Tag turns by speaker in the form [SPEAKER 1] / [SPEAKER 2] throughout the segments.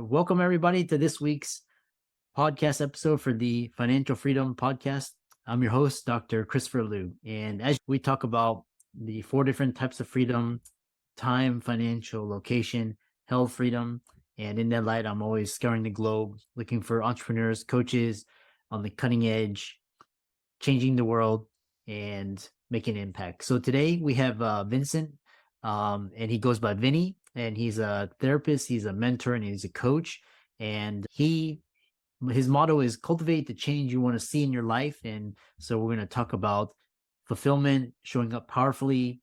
[SPEAKER 1] Welcome, everybody, to this week's podcast episode for the Financial Freedom Podcast. I'm your host, Dr. Christopher Liu. And as we talk about the four different types of freedom: time, financial, location, health freedom. And in that light, I'm always scouring the globe, looking for entrepreneurs, coaches on the cutting edge, changing the world and making an impact. So today we have Vincent, and he goes by Vinny, and he's a therapist, he's a mentor, and he's a coach. And his motto is cultivate the change you want to see in your life. And so we're going to talk about fulfillment, showing up powerfully,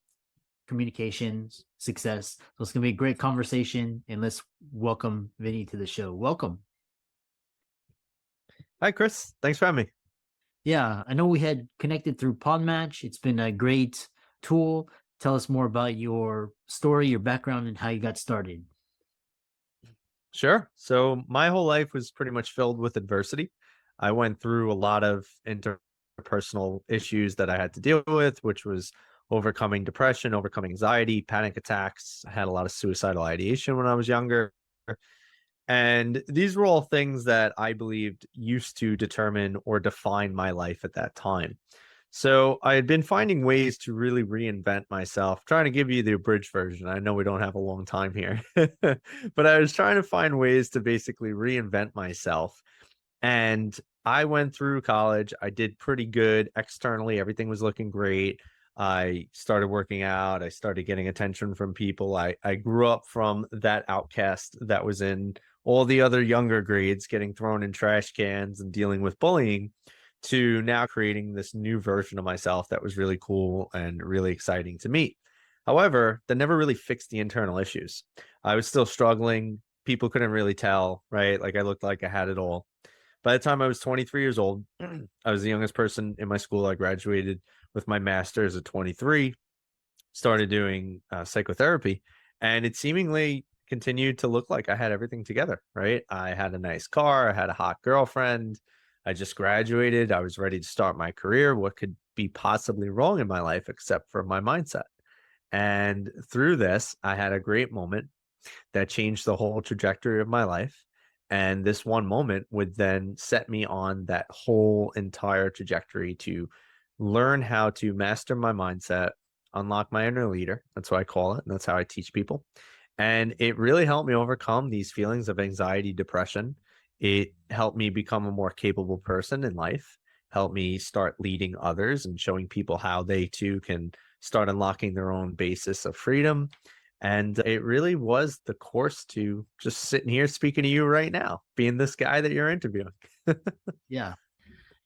[SPEAKER 1] communications, success. So it's going to be a great conversation. And let's welcome Vinny to the show. Welcome.
[SPEAKER 2] Hi, Chris. Thanks for having me.
[SPEAKER 1] Yeah, I know we had connected through Podmatch. It's been a great tool. Tell us more about your story, your background, and how you got started.
[SPEAKER 2] Sure. So my whole life was pretty much filled with adversity. I went through a lot of interpersonal issues that I had to deal with, which was overcoming depression, overcoming anxiety, panic attacks. I had a lot of suicidal ideation when I was younger. And these were all things that I believed used to determine or define my life at that time. So I had been finding ways to really reinvent myself, trying to give you the abridged version. I know we don't have a long time here, but I was trying to find ways to basically reinvent myself. And I went through college. I did pretty good externally. Everything was looking great. I started working out. I started getting attention from people. I grew up from that outcast that was in all the other younger grades, getting thrown in trash cans and dealing with bullying, to now creating this new version of myself that was really cool and really exciting to meet. However, that never really fixed the internal issues. I was still struggling. People couldn't really tell, right? Like I looked like I had it all. By the time I was 23 years old, I was the youngest person in my school. I graduated with my master's at 23, started doing psychotherapy, and it seemingly continued to look like I had everything together, right? I had a nice car, I had a hot girlfriend, I just graduated, I was ready to start my career. What could be possibly wrong in my life except for my mindset? And through this, I had a great moment that changed the whole trajectory of my life. And this one moment would then set me on that whole entire trajectory to learn how to master my mindset, unlock my inner leader. That's what I call it. And that's how I teach people. And it really helped me overcome these feelings of anxiety, depression. It helped me become a more capable person in life, helped me start leading others and showing people how they too can start unlocking their own basis of freedom. And it really was the course to just sitting here speaking to you right now, being this guy that you're interviewing.
[SPEAKER 1] Yeah.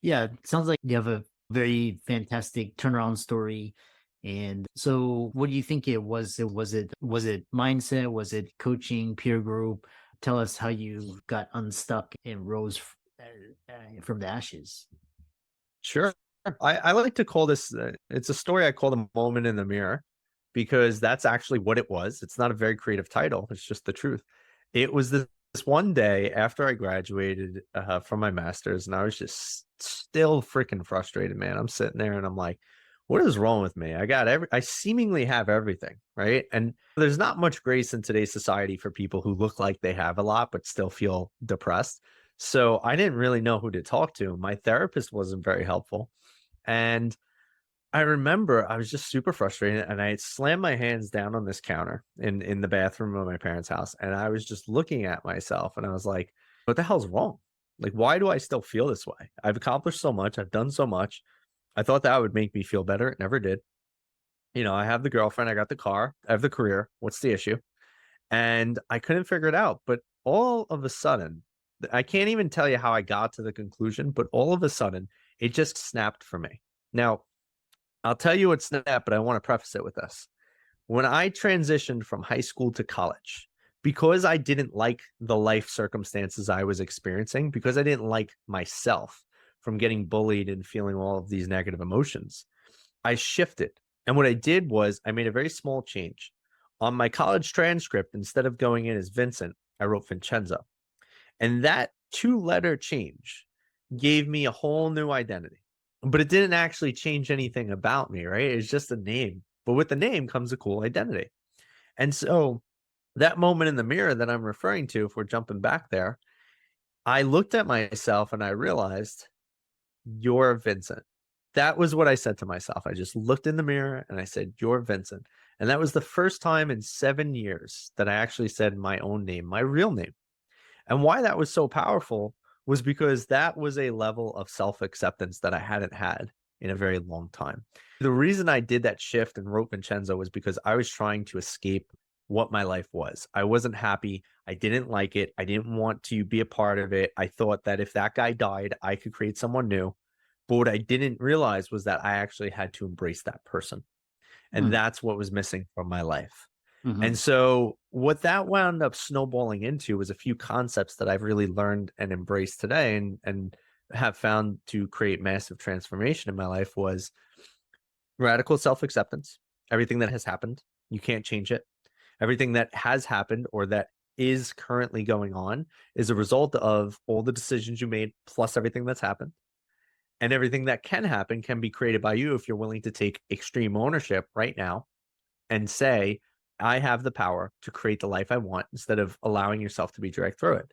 [SPEAKER 1] Yeah. It sounds like you have a very fantastic turnaround story. And so what do you think it was? Was it mindset? Was it coaching, peer group? Tell us how you got unstuck and rose from the ashes.
[SPEAKER 2] Sure. I like to call this, it's a story I call the moment in the mirror, because that's actually what it was. It's not a very creative title. It's just the truth. It was this one day after I graduated from my master's, and I was just still freaking frustrated, man. I'm sitting there and I'm like, what is wrong with me? I seemingly have everything, right? And there's not much grace in today's society for people who look like they have a lot, but still feel depressed. So I didn't really know who to talk to. My therapist wasn't very helpful. And I remember I was just super frustrated, and I slammed my hands down on this counter in the bathroom of my parents' house. And I was just looking at myself and I was like, what the hell's wrong? Like, why do I still feel this way? I've accomplished so much. I've done so much. I thought that would make me feel better. It never did. You know, I have the girlfriend, I got the car, I have the career. What's the issue? And I couldn't figure it out. But all of a sudden, I can't even tell you how I got to the conclusion, but all of a sudden, it just snapped for me. Now, I'll tell you what snapped, but I want to preface it with this. When I transitioned from high school to college, because I didn't like the life circumstances I was experiencing, because I didn't like myself from getting bullied and feeling all of these negative emotions, I shifted. And what I did was I made a very small change. On my college transcript, instead of going in as Vincent, I wrote Vincenzo. And that two-letter change gave me a whole new identity. But it didn't actually change anything about me, right? It's just a name. But with the name comes a cool identity. And so That moment in the mirror that I'm referring to, if we're jumping back there, I looked at myself and I realized, "You're Vincent." That was what I said to myself. I just looked in the mirror and I said, "You're Vincent." And that was the first time in 7 years that I actually said my own name, my real name. And why that was so powerful was because that was a level of self-acceptance that I hadn't had in a very long time. The reason I did that shift and wrote Vincenzo was because I was trying to escape what my life was. I wasn't happy. I didn't like it. I didn't want to be a part of it. I thought that if that guy died, I could create someone new. But what I didn't realize was that I actually had to embrace that person. And
[SPEAKER 1] Mm,
[SPEAKER 2] that's what was missing from my life. And
[SPEAKER 1] mhm,
[SPEAKER 2] so what that wound up snowballing into was a few concepts that I've really learned and embraced today and have found to create massive transformation in my life was radical self-acceptance. Everything that has happened, you can't change it. Everything that has happened or that is currently going on is a result of all the decisions you made plus everything that's happened. And everything that can happen can be created by you if you're willing to take extreme ownership right now and say, I have the power to create the life I want instead of allowing yourself to be dragged through it,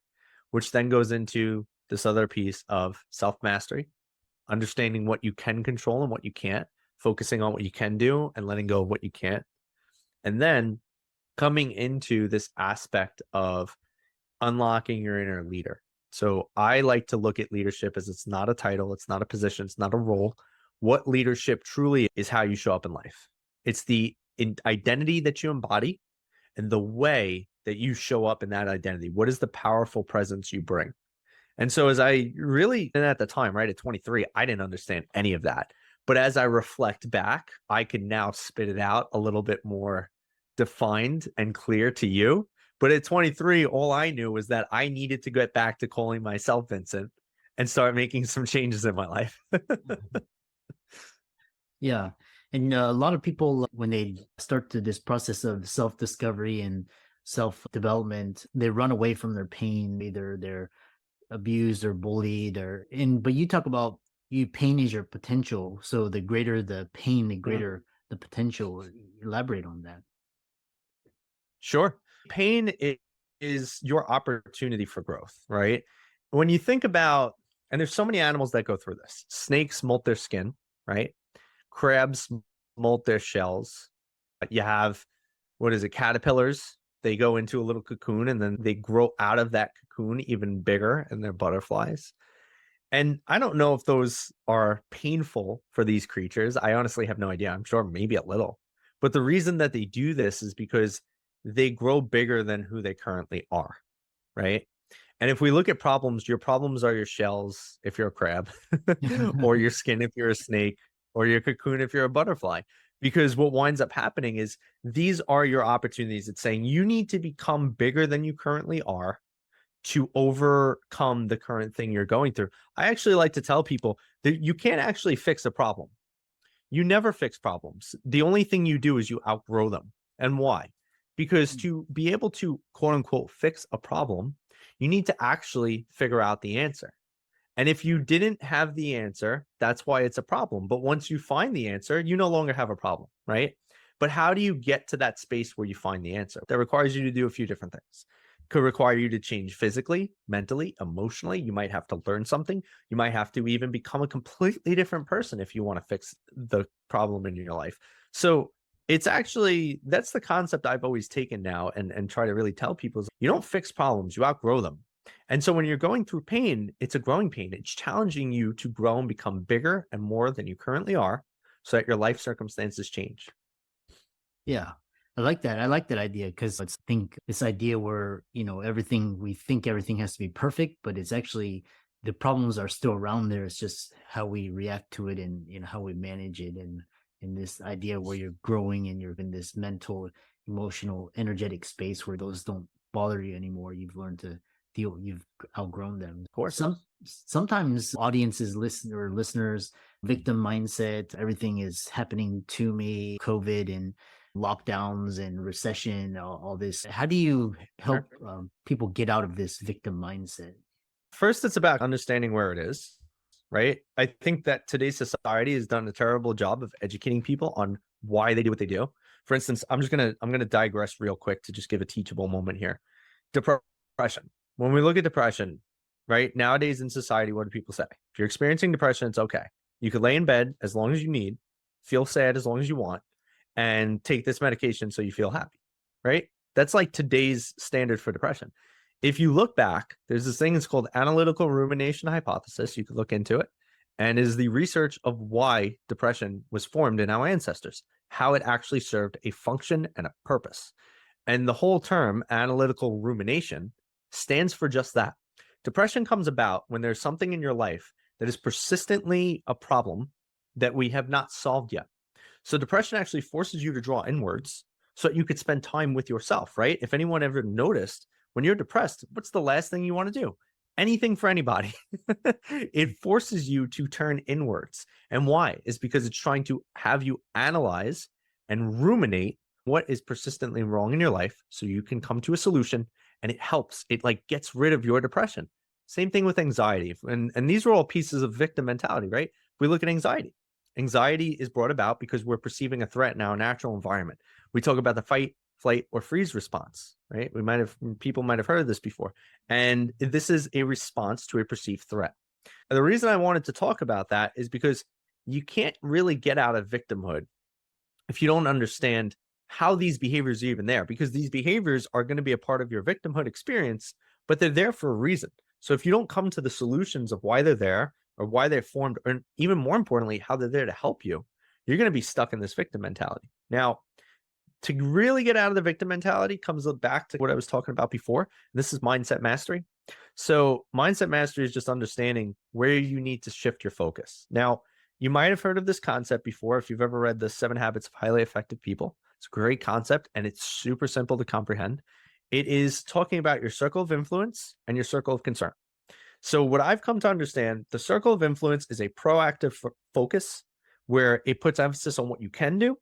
[SPEAKER 2] which then goes into this other piece of self mastery, understanding what you can control and what you can't, focusing on what you can do and letting go of what you can't. And then coming into this aspect of unlocking your inner leader. So I like to look at leadership as it's not a title, it's not a position, it's not a role. What leadership truly is how you show up in life. It's the identity that you embody and the way that you show up in that identity. What is the powerful presence you bring? And so as I really, and at the time, right at 23, I didn't understand any of that. But as I reflect back, I can now spit it out a little bit more defined and clear to you. But at 23, all I knew was that I needed to get back to calling myself Vincent and start making some changes in my life.
[SPEAKER 1] mhm. Yeah. And a lot of people, when they start to this process of self discovery and self development, they run away from their pain. Either they're abused or bullied, but you talk about pain is your potential. So the greater the pain, the
[SPEAKER 2] Mhm.
[SPEAKER 1] greater the potential. Elaborate on that.
[SPEAKER 2] Sure. Is your opportunity for growth, right? When you think about, and there's so many animals that go through this. Snakes molt their skin, right? Crabs molt their shells. You have, what is it, caterpillars. They go into a little cocoon and then they grow out of that cocoon even bigger and they're butterflies. And I don't know if those are painful for these creatures. I honestly have no idea. I'm sure maybe a little. But the reason that they do this is because they grow bigger than who they currently are, right? And if we look at problems, your problems are your shells if you're a crab, or your skin if you're a snake, or your cocoon if you're a butterfly. Because what winds up happening is these are your opportunities. It's saying you need to become bigger than you currently are to overcome the current thing you're going through. I actually like to tell people that you can't actually fix a problem. You never fix problems. The only thing you do is you outgrow them. And why? Because to be able to quote unquote fix a problem, you need to actually figure out the answer. And if you didn't have the answer, that's why it's a problem. But once you find the answer, you no longer have a problem, right? But how do you get to that space where you find the answer? That requires you to do a few different things. Could require you to change physically, mentally, emotionally. You might have to learn something. You might have to even become a completely different person if you want to fix the problem in your life. So it's actually, that's the concept I've always taken now and try to really tell people is you don't fix problems, you outgrow them. And so when you're going through pain, it's a growing pain. It's challenging you to grow and become bigger and more than you currently are so that your life circumstances change.
[SPEAKER 1] Yeah. I like that. I like that idea because it's think this idea where, everything we think everything has to be perfect, but it's actually the problems are still around there. It's just how we react to it and how we manage it. And in this idea where you're growing and you're in this mental, emotional, energetic space where those don't bother you anymore. You've learned to you've outgrown them.
[SPEAKER 2] Of course.
[SPEAKER 1] Sometimes audiences listen or listeners, victim mindset, everything is happening to me, COVID and lockdowns and recession, all this. How do you help
[SPEAKER 2] Sure.
[SPEAKER 1] people get out of this victim mindset?
[SPEAKER 2] First, it's about understanding where it is, right? I think that today's society has done a terrible job of educating people on why they do what they do. For instance, I'm gonna digress real quick to just give a teachable moment here. Depression. When we look at depression, right, nowadays in society, what do people say? If you're experiencing depression, it's okay. You could lay in bed as long as you need, feel sad as long as you want, and take this medication so you feel happy, right? That's like today's standard for depression. If you look back, there's this thing that's called analytical rumination hypothesis. You could look into it, and is the research of why depression was formed in our ancestors, how it actually served a function and a purpose. And the whole term analytical rumination stands for just that. Depression comes about when there's something in your life that is persistently a problem that we have not solved yet. So depression actually forces you to draw inwards so that you could spend time with yourself, right? If anyone ever noticed, when you're depressed, what's the last thing you want to do? Anything for anybody. It forces you to turn inwards. And why? Is because it's trying to have you analyze and ruminate what is persistently wrong in your life so you can come to a solution, and it helps. It like gets rid of your depression. Same thing with anxiety. And these are all pieces of victim mentality, right? We look at anxiety. Anxiety is brought about because we're perceiving a threat in our natural environment. We talk about the fight, flight, or freeze response, right? People might have heard of this before. And this is a response to a perceived threat. And the reason I wanted to talk about that is because you can't really get out of victimhood if you don't understand how these behaviors are even there, because these behaviors are going to be a part of your victimhood experience, but they're there for a reason. So if you don't come to the solutions of why they're there or why they're formed, or even more importantly, how they're there to help you, you're going to be stuck in this victim mentality. Now, to really get out of the victim mentality comes back to what I was talking about before. This is mindset mastery. So mindset mastery is just understanding where you need to shift your focus. Now, you might have heard of this concept before if you've ever read the 7 Habits of Highly Effective People. It's a great concept and it's super simple to comprehend. It is talking about your circle of influence and your circle of concern. So what I've come to understand, the circle of influence is a proactive focus where it puts emphasis on what you can do.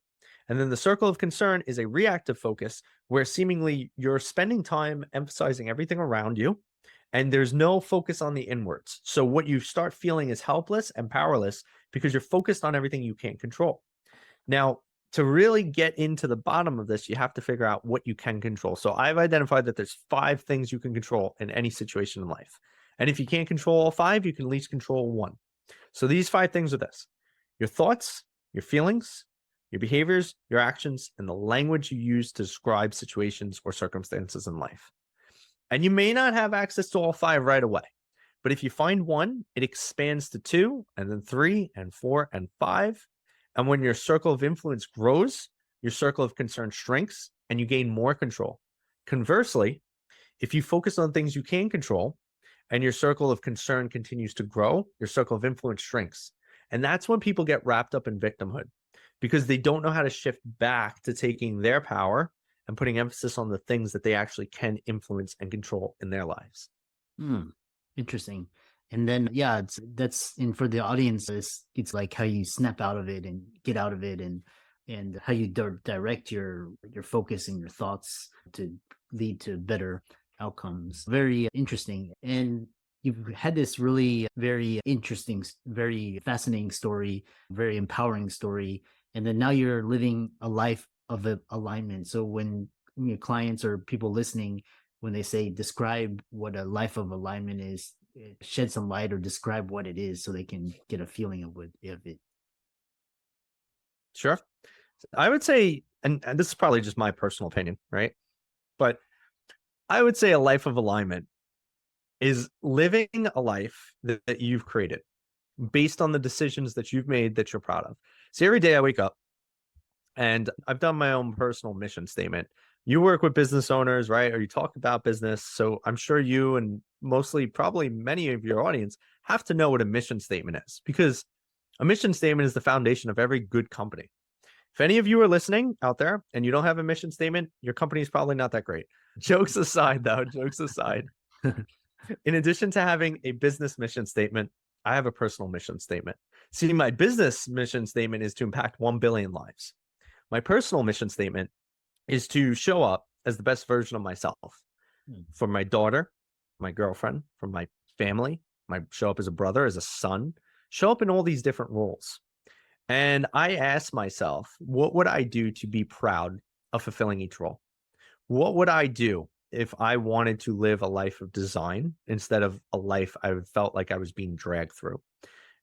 [SPEAKER 2] And then the circle of concern is a reactive focus where seemingly you're spending time emphasizing everything around you and there's no focus on the inwards. So what you start feeling is helpless and powerless because you're focused on everything you can't control. Now, to really get into the bottom of this, you have to figure out what you can control. So I've identified that there's 5 things you can control in any situation in life. And if you can't control all 5, you can at least control 1. So these 5 things are this: your thoughts, your feelings, your behaviors, your actions, and the language you use to describe situations or circumstances in life. And you may not have access to all 5 right away, but if you find 1, it expands to 2, and then 3, and 4, and 5. And when your circle of influence grows, your circle of concern shrinks, and you gain more control. Conversely, if you focus on things you can control, and your circle of concern continues to grow, your circle of influence shrinks. And that's when people get wrapped up in victimhood because they don't know how to shift back to taking their power and putting emphasis on the things that they actually can influence and control in their lives.
[SPEAKER 1] Interesting. And then, yeah, that's and for the audience, it's like how you snap out of it and get out of it, and how you direct your focus and your thoughts to lead to better outcomes. Very interesting. And you've had this really very interesting, very fascinating story, very empowering story. And then now you're living a life of alignment. So when your clients or people listening, when they say describe what a life of alignment is, shed some light or describe what it is so they can get a feeling of it.
[SPEAKER 2] Sure. I would say, and this is probably just my personal opinion, right? But I would say a life of alignment is living a life that you've created based on the decisions that you've made that you're proud of. So every day I wake up and I've done my own personal mission statement. You work with business owners, right? Or you talk about business. So I'm sure you and mostly probably many of your audience have to know what a mission statement is, because a mission statement is the foundation of every good company. If any of you are listening out there and you don't have a mission statement, your company is probably not that great. Jokes aside, though, jokes aside. In addition to having a business mission statement, I have a personal mission statement. See, my business mission statement is to impact 1 billion lives. My personal mission statement is to show up as the best version of myself for my daughter, my girlfriend, for my family, show up as a brother, as a son, show up in all these different roles. And I asked myself, what would I do to be proud of fulfilling each role? What would I do if I wanted to live a life of design instead of a life I felt like I was being dragged through?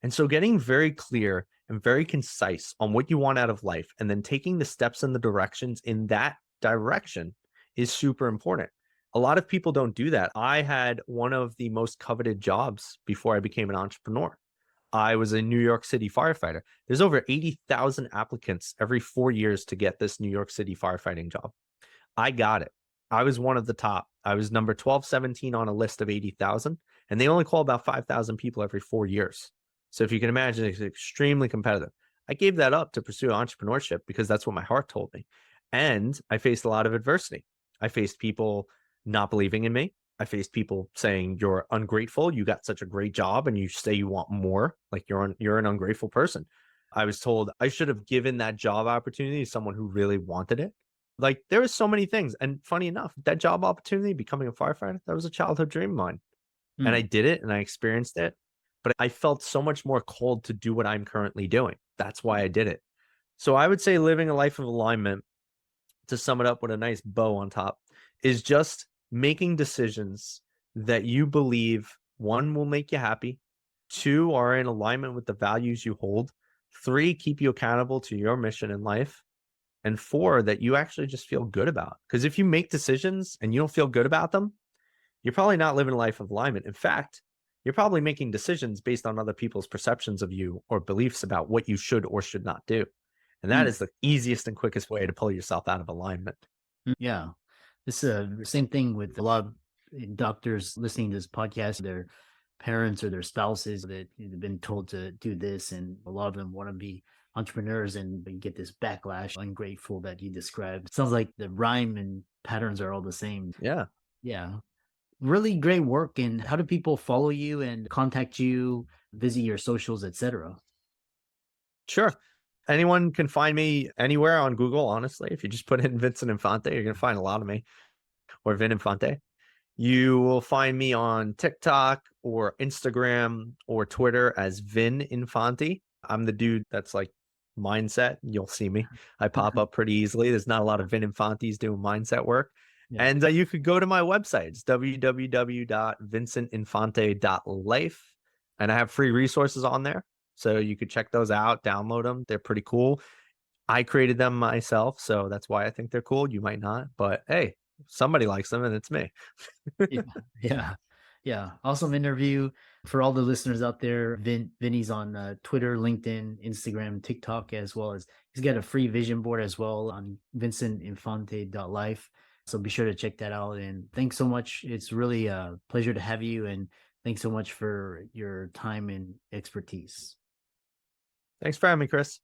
[SPEAKER 2] And so getting very clear and very concise on what you want out of life and then taking the steps and the directions in that direction is super important. A lot of people don't do that. I had one of the most coveted jobs before I became an entrepreneur. I was a New York City firefighter. There's over 80,000 applicants every 4 years to get this New York City firefighting job. I got it. I was one of the top. I was number 1217 on a list of 80,000, and they only call about 5,000 people every 4 years. So if you can imagine, it's extremely competitive. I gave that up to pursue entrepreneurship because that's what my heart told me. And I faced a lot of adversity. I faced people not believing in me. I faced people saying you're ungrateful. You got such a great job and you say you want more. Like you're an ungrateful person. I was told I should have given that job opportunity to someone who really wanted it. Like, there was so many things, and funny enough, that job opportunity, becoming a firefighter, that was a childhood dream of mine, and I
[SPEAKER 1] Mm,
[SPEAKER 2] did it, and I experienced it, but I felt so much more called to do what I'm currently doing. That's why I did it. So I would say living a life of alignment, to sum it up with a nice bow on top, is just making decisions that you believe, 1, will make you happy, 2, are in alignment with the values you hold, 3, keep you accountable to your mission in life, and 4, that you actually just feel good about. Because if you make decisions and you don't feel good about them, you're probably not living a life of alignment. In fact, you're probably making decisions based on other people's perceptions of you or beliefs about what you should or should not do. And that
[SPEAKER 1] mm,
[SPEAKER 2] is the easiest and quickest way to pull yourself out of alignment.
[SPEAKER 1] yeah. This same thing with a lot of doctors listening to this podcast. Their parents or their spouses that have been told to do this, and a lot of them want to be entrepreneurs, and they get this backlash, ungrateful that you described. Sounds like the rhyme and patterns are all the same.
[SPEAKER 2] Yeah,
[SPEAKER 1] Yeah, really great work. And how do people follow you and contact you, visit your socials, etc.?
[SPEAKER 2] sure. Anyone can find me anywhere on Google, honestly. If you just put in Vincent Infante, you're going to find a lot of me, or Vin Infante. You will find me on TikTok or Instagram or Twitter as Vin Infante. I'm the dude that's like mindset. You'll see me. I pop up pretty easily. There's not a lot of Vin Infantes doing mindset work.
[SPEAKER 1] Yeah.
[SPEAKER 2] And you could go to my website. It's www.vincentinfante.life. And I have free resources on there. So you could check those out, download them. They're pretty cool. I created them myself. So that's why I think they're cool. You might not. But hey, somebody likes them and it's me.
[SPEAKER 1] Yeah, yeah, yeah. Awesome interview for all the listeners out there. Vinny's on Twitter, LinkedIn, Instagram, TikTok, as well as he's got a free vision board as well on vincentinfante.life. So be sure to check that out. And thanks so much. It's really a pleasure to have you. And thanks so much for your time and expertise.
[SPEAKER 2] Thanks for having me, Chris.